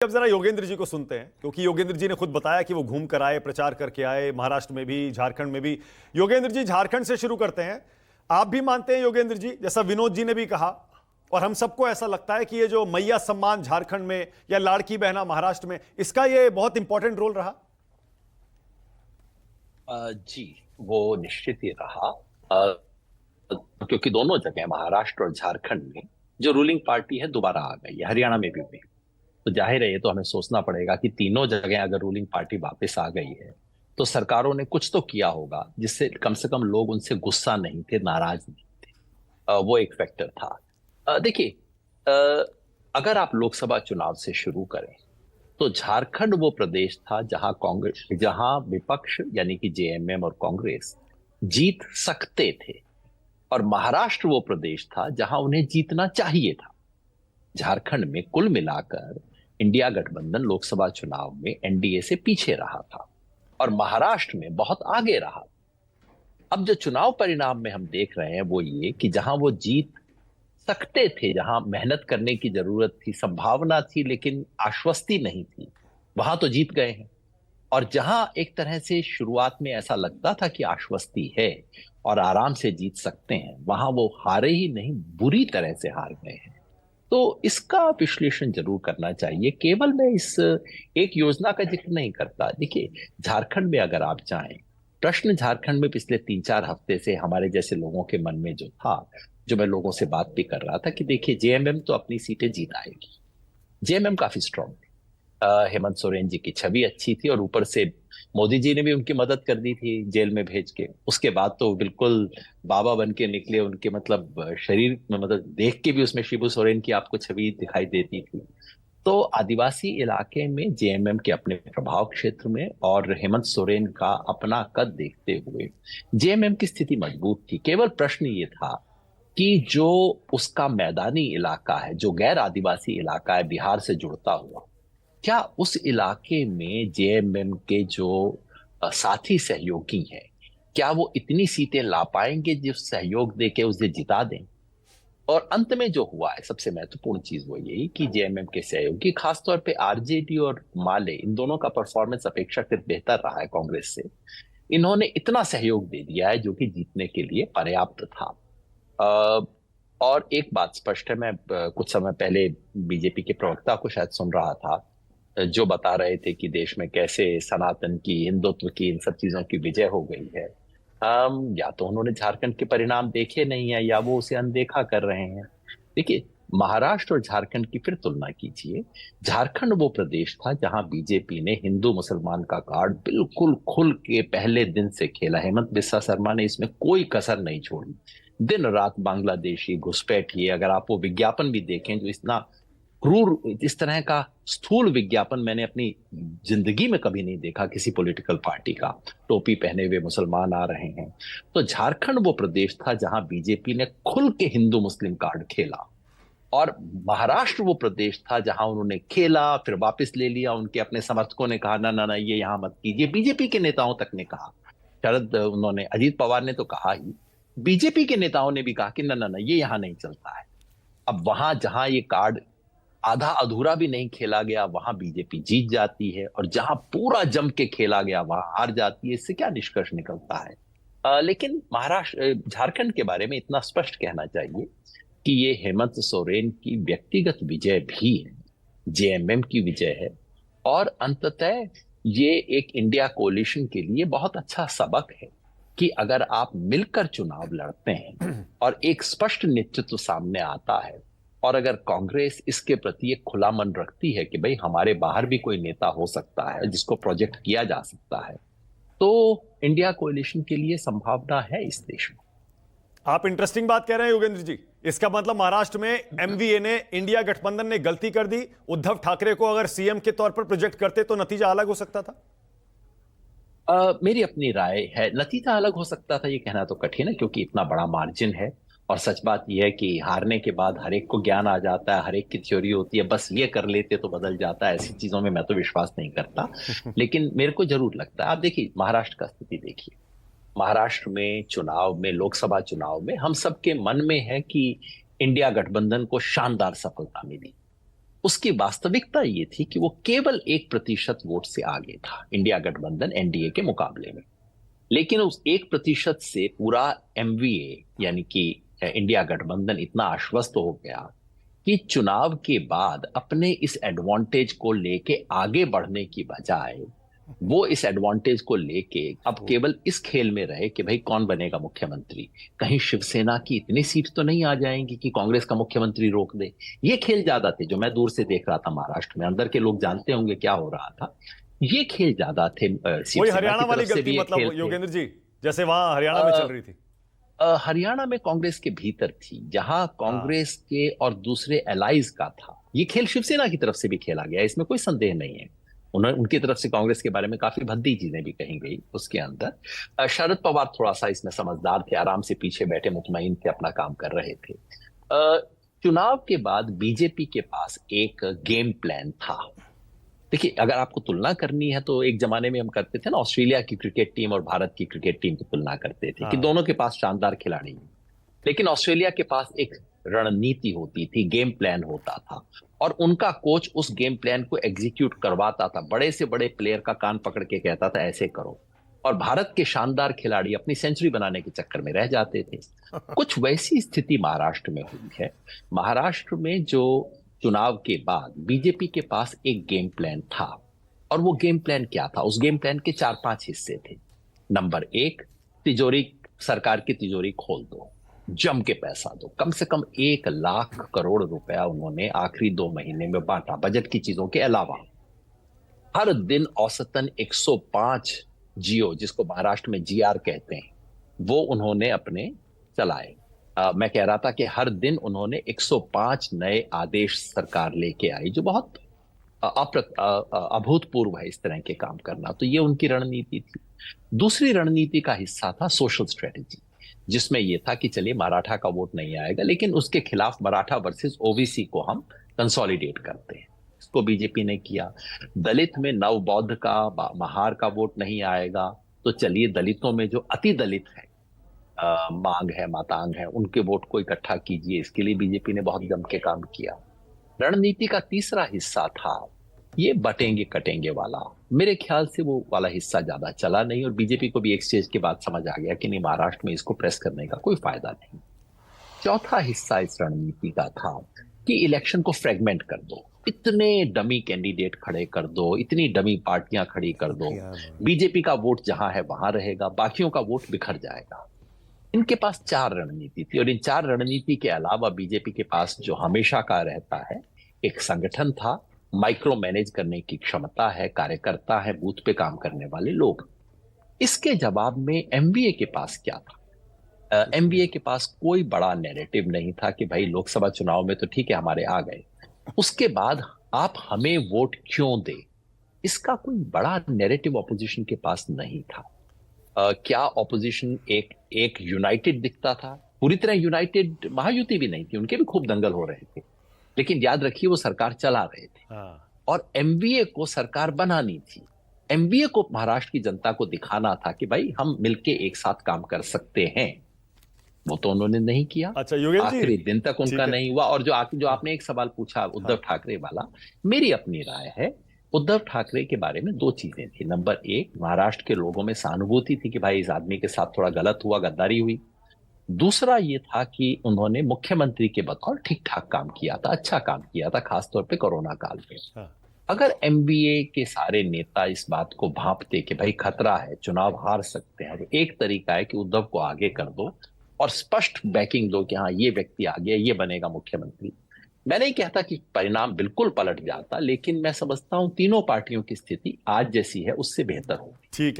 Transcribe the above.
अब जरा योगेंद्र जी को सुनते हैं, क्योंकि योगेंद्र जी ने खुद बताया कि वो घूम कर आए, प्रचार करके आए, महाराष्ट्र में भी, झारखंड में भी। योगेंद्र जी, झारखंड से शुरू करते हैं। आप भी मानते हैं योगेंद्र जी, जैसा विनोद जी ने भी कहा, और हम सबको ऐसा लगता है कि ये जो मैया सम्मान झारखंड में या लाड़की बहना महाराष्ट्र में, इसका ये बहुत इंपॉर्टेंट रोल रहा? जी, वो निश्चित ही रहा। अ, क्योंकि दोनों जगह महाराष्ट्र और झारखंड में जो रूलिंग पार्टी है दोबारा आ गई है, हरियाणा में भी हुई। तो जाहिर है, ये तो हमें सोचना पड़ेगा कि तीनों जगह अगर रूलिंग पार्टी वापस आ गई है तो सरकारों ने कुछ तो किया होगा जिससे कम से कम लोग उनसे गुस्सा नहीं थे, नाराज नहीं थे। वो एक फैक्टर था। देखिए, अ, अगर आप लोकसभा चुनाव से शुरू करें तो झारखंड वो प्रदेश था जहां विपक्ष यानी कि जेएमएम और कांग्रेस जीत सकते थे, और महाराष्ट्र वो प्रदेश था जहां उन्हें जीतना चाहिए था। झारखंड में कुल मिलाकर इंडिया गठबंधन लोकसभा चुनाव में एनडीए से पीछे रहा था और महाराष्ट्र में बहुत आगे रहा। अब जो चुनाव परिणाम में हम देख रहे हैं वो ये कि जहां वो जीत सकते थे, जहां मेहनत करने की जरूरत थी, संभावना थी, लेकिन आश्वस्ति नहीं थी, वहां तो जीत गए हैं। और जहां एक तरह से शुरुआत में ऐसा लगता था कि आश्वस्ति है और आराम से जीत सकते हैं, वहां वो हारे ही नहीं, बुरी तरह से हार गए हैं। तो इसका विश्लेषण जरूर करना चाहिए। केवल मैं इस एक योजना का जिक्र नहीं करता। देखिए, झारखंड में अगर आप जाएं, प्रश्न झारखंड में पिछले 3-4 हफ्ते से हमारे जैसे लोगों के मन में जो था, जो मैं लोगों से बात भी कर रहा था, कि देखिए जेएमएम तो अपनी सीटें जीत आएगी। जेएमएम काफी स्ट्रांग थी। हेमंत सोरेन जी की छवि अच्छी थी, और ऊपर से मोदी जी ने भी उनकी मदद कर दी थी जेल में भेज के। उसके बाद तो बिल्कुल बाबा बन के निकले। उनके मतलब शरीर में, मतलब देख के भी उसमें शिबू सोरेन की आपको छवि दिखाई देती थी। तो आदिवासी इलाके में जेएमएम के अपने प्रभाव क्षेत्र में और हेमंत सोरेन का अपना कद देखते हुए जेएमएम की स्थिति मजबूत थी। केवल प्रश्न ये था कि जो उसका मैदानी इलाका है, जो गैर आदिवासी इलाका है, बिहार से जुड़ता हुआ, क्या उस इलाके में जेएमएम के जो साथी सहयोगी हैं, क्या वो इतनी सीटें ला पाएंगे जो सहयोग देके उसे जिता दें? और अंत में जो हुआ है, सबसे महत्वपूर्ण चीज वो यही कि जेएमएम के सहयोगी, खासतौर पे आरजेडी और माले, इन दोनों का परफॉर्मेंस अपेक्षाकृत बेहतर रहा है कांग्रेस से। इन्होंने इतना सहयोग दे दिया है जो कि जीतने के लिए पर्याप्त था। अ, और एक बात स्पष्ट है, मैं कुछ समय पहले बीजेपी के प्रवक्ता को शायद सुन रहा था, जो बता रहे थे कि देश में कैसे सनातन की, हिंदुत्व की, इन सब चीजों की विजय हो गई है। या तो उन्होंने झारखंड के परिणाम देखे नहीं है, या वो उसे अनदेखा कर रहे हैं। देखिए, महाराष्ट्र और झारखंड की फिर तुलना कीजिए। झारखंड वो प्रदेश था जहां बीजेपी ने हिंदू मुसलमान का कार्ड बिल्कुल खुल के पहले दिन से खेला। हेमंत बिस्वा शर्मा ने इसमें कोई कसर नहीं छोड़ी। दिन रात बांग्लादेशी घुसपैठिए, अगर आप वो विज्ञापन भी देखें, जो इतना क्रूर, इस तरह का स्थूल विज्ञापन मैंने अपनी जिंदगी में कभी नहीं देखा किसी पॉलिटिकल पार्टी का। टोपी पहने हुए मुसलमान आ रहे हैं। तो झारखंड वो प्रदेश था जहां बीजेपी ने खुल के हिंदू मुस्लिम कार्ड खेला, और महाराष्ट्र वो प्रदेश था जहां उन्होंने खेला, फिर वापस ले लिया। उनके अपने समर्थकों ने कहा ना ना ना, ये यहां मत कीजिए। बीजेपी के नेताओं तक ने कहा, उन्होंने, अजीत पवार ने तो कहा ही, बीजेपी के नेताओं ने भी कहा कि ना ना ना, ये यहां नहीं चलता है। अब वहां जहां ये कार्ड आधा अधूरा भी नहीं खेला गया, वहां बीजेपी जीत जाती है, और जहां पूरा जम के खेला गया वहां हार जाती है। इससे क्या निष्कर्ष निकलता है? लेकिन झारखंड के बारे में इतना स्पष्ट कहना चाहिए कि ये हेमंत सोरेन की व्यक्तिगत विजय भी है, जेएमएम की विजय है, और अंततः ये एक इंडिया कोलिशन के लिए बहुत अच्छा सबक है कि अगर आप मिलकर चुनाव लड़ते हैं और एक स्पष्ट नेतृत्व सामने आता है, और अगर कांग्रेस इसके प्रति एक खुला मन रखती है कि भाई हमारे बाहर भी कोई नेता हो सकता है जिसको प्रोजेक्ट किया जा सकता है, तो इंडिया कोलिशन के लिए संभावना है इस देश में। आप इंटरेस्टिंग बात कह रहे हैं योगेंद्र जी। इसका मतलब महाराष्ट्र में एमवीए ने, इंडिया गठबंधन ने गलती कर दी। उद्धव ठाकरे को अगर सीएम के तौर पर प्रोजेक्ट करते तो नतीजा अलग हो सकता था। मेरी अपनी राय है, नतीजा अलग हो सकता था ये कहना तो कठिन है, क्योंकि इतना बड़ा मार्जिन है। और सच बात यह है कि हारने के बाद हर एक को ज्ञान आ जाता है, हर एक की थ्योरी होती है, बस ये कर लेते तो बदल जाता है। ऐसी चीजों में मैं तो विश्वास नहीं करता। लेकिन मेरे को जरूर लगता है, आप देखिए महाराष्ट्र का स्थिति देखिए। महाराष्ट्र में चुनाव में, लोकसभा चुनाव में, हम सबके मन में है कि इंडिया गठबंधन को शानदार सफलता मिली। उसकी वास्तविकता ये थी कि वो केवल 1% वोट से आगे था इंडिया गठबंधन एनडीए के मुकाबले में। लेकिन उस 1% से पूरा एमवीए यानी कि इंडिया गठबंधन इतना आश्वस्त हो गया कि चुनाव के बाद अपने इस एडवांटेज को लेके आगे बढ़ने की बजाय वो इस एडवांटेज को लेके अब केवल इस खेल में रहे कि भाई कौन बनेगा मुख्यमंत्री। कहीं शिवसेना की इतनी सीट तो नहीं आ जाएंगी कि कांग्रेस का मुख्यमंत्री रोक दे। ये खेल ज्यादा थे जो मैं दूर से देख रहा था महाराष्ट्र में। अंदर के लोग जानते होंगे क्या हो रहा था। ये खेल ज्यादा थे। वही हरियाणा वाली गलती मतलब योगेंद्र जी, जैसे वहां हरियाणा में चल रही थी। हरियाणा में कांग्रेस के भीतर थी, जहां कांग्रेस के और दूसरे एलाइज का था। ये खेल शिवसेना की तरफ से भी खेला गया, इसमें कोई संदेह नहीं है। उनकी तरफ से कांग्रेस के बारे में काफी भद्दी चीजें भी कही गई उसके अंदर। शरद पवार थोड़ा सा इसमें समझदार थे, आराम से पीछे बैठे मुतमईन थे, अपना काम कर रहे थे। चुनाव के बाद बीजेपी के पास एक गेम प्लान था। देखिए, अगर आपको तुलना करनी है तो एक जमाने में हम करते थे ना, ऑस्ट्रेलिया की क्रिकेट टीम और भारत की क्रिकेट टीम की तुलना करते थे कि दोनों के पास शानदार खिलाड़ी हैं। लेकिन ऑस्ट्रेलिया के पास एक रणनीति होती थी, गेम प्लान होता था, और उनका कोच उस गेम प्लान को एग्जीक्यूट करवाता था। बड़े से बड़े प्लेयर का कान पकड़ के कहता था ऐसे करो, और भारत के शानदार खिलाड़ी अपनी सेंचुरी बनाने के चक्कर में रह जाते थे। कुछ वैसी स्थिति महाराष्ट्र में हुई है। महाराष्ट्र में जो चुनाव के बाद बीजेपी के पास एक गेम प्लान था, और वो गेम प्लान क्या था? उस गेम प्लान के 4-5 हिस्से थे। नंबर 1, तिजोरी, सरकार की तिजोरी खोल दो, जम के पैसा दो। कम से कम 1 लाख करोड़ रुपया उन्होंने आखिरी 2 महीने में बांटा, बजट की चीजों के अलावा। हर दिन औसतन 105 जियो, जिसको महाराष्ट्र में जीआर कहते हैं, वो उन्होंने अपने चलाए। मैं कह रहा था कि हर दिन उन्होंने 105 नए आदेश सरकार लेके आई, जो बहुत अभूतपूर्व है इस तरह के काम करना। तो ये उनकी रणनीति थी। दूसरी रणनीति का हिस्सा था सोशल स्ट्रेटेजी, जिसमें यह था कि चलिए मराठा का वोट नहीं आएगा, लेकिन उसके खिलाफ मराठा वर्सेस ओबीसी को हम कंसोलिडेट करते हैं। इसको बीजेपी ने किया। दलित में नव बौद्ध का, महार का वोट नहीं आएगा, तो चलिए दलितों में जो अति दलित है, मांग है, मातांग है, उनके वोट को इकट्ठा कीजिए। इसके लिए बीजेपी ने बहुत जम के काम किया। रणनीति का तीसरा हिस्सा था ये बटेंगे कटेंगे वाला। मेरे ख्याल से वो वाला हिस्सा ज्यादा चला नहीं, और बीजेपी को भी एक स्टेज के बाद समझ आ गया कि नहीं, महाराष्ट्र में इसको प्रेस करने का कोई फायदा नहीं। चौथा हिस्सा इस रणनीति का था कि इलेक्शन को फ्रेगमेंट कर दो, इतने डमी कैंडिडेट खड़े कर दो, इतनी डमी पार्टियां खड़ी कर दो, बीजेपी का वोट जहां है वहां रहेगा, बाकियों का वोट बिखर जाएगा। इनके पास 4 रणनीति थी, और इन 4 रणनीति के अलावा बीजेपी के पास जो हमेशा का रहता है, एक संगठन था, माइक्रो मैनेज करने की क्षमता है, कार्यकर्ता है, बूथ पे काम करने वाले लोग। इसके जवाब में एमवीए के पास क्या था? एमवीए के पास कोई बड़ा नैरेटिव नहीं था कि भाई लोकसभा चुनाव में तो ठीक है हमारे आ गए, उसके बाद आप हमें वोट क्यों दे? इसका कोई बड़ा नैरेटिव ऑपोजिशन के पास नहीं था। क्या ऑपोजिशन एक यूनाइटेड दिखता था? पूरी तरह यूनाइटेड महायुति भी नहीं थी, उनके भी खूब दंगल हो रहे थे, लेकिन याद रखिए वो सरकार चला रहे थे। और एमवीए को सरकार बनानी थी। एमवीए को महाराष्ट्र की जनता को दिखाना था कि भाई हम मिलके एक साथ काम कर सकते हैं। वो तो उन्होंने नहीं किया। अच्छा योगेंद्र जी, आखिरी दिन तक उनका नहीं हुआ। और जो आपने एक सवाल पूछा उद्धव ठाकरे वाला, मेरी अपनी राय है उद्धव ठाकरे के बारे में 2 चीजें थी। नंबर 1, महाराष्ट्र के लोगों में सहानुभूति थी कि भाई इस आदमी के साथ थोड़ा गलत हुआ, गद्दारी हुई। दूसरा ये था कि उन्होंने मुख्यमंत्री के बतौर ठीक ठाक काम किया था, अच्छा काम किया था, खासतौर पे कोरोना काल में। अगर एमबीए के सारे नेता इस बात को भांपते कि भाई खतरा है, चुनाव हार सकते हैं, तो एक तरीका है कि उद्धव को आगे कर दो और स्पष्ट बैकिंग दो कि हाँ ये व्यक्ति आ गया, ये बनेगा मुख्यमंत्री। मैं नहीं कहता कि परिणाम बिल्कुल पलट जाता, लेकिन मैं समझता हूं तीनों पार्टियों की स्थिति आज जैसी है उससे बेहतर होगी। ठीक है।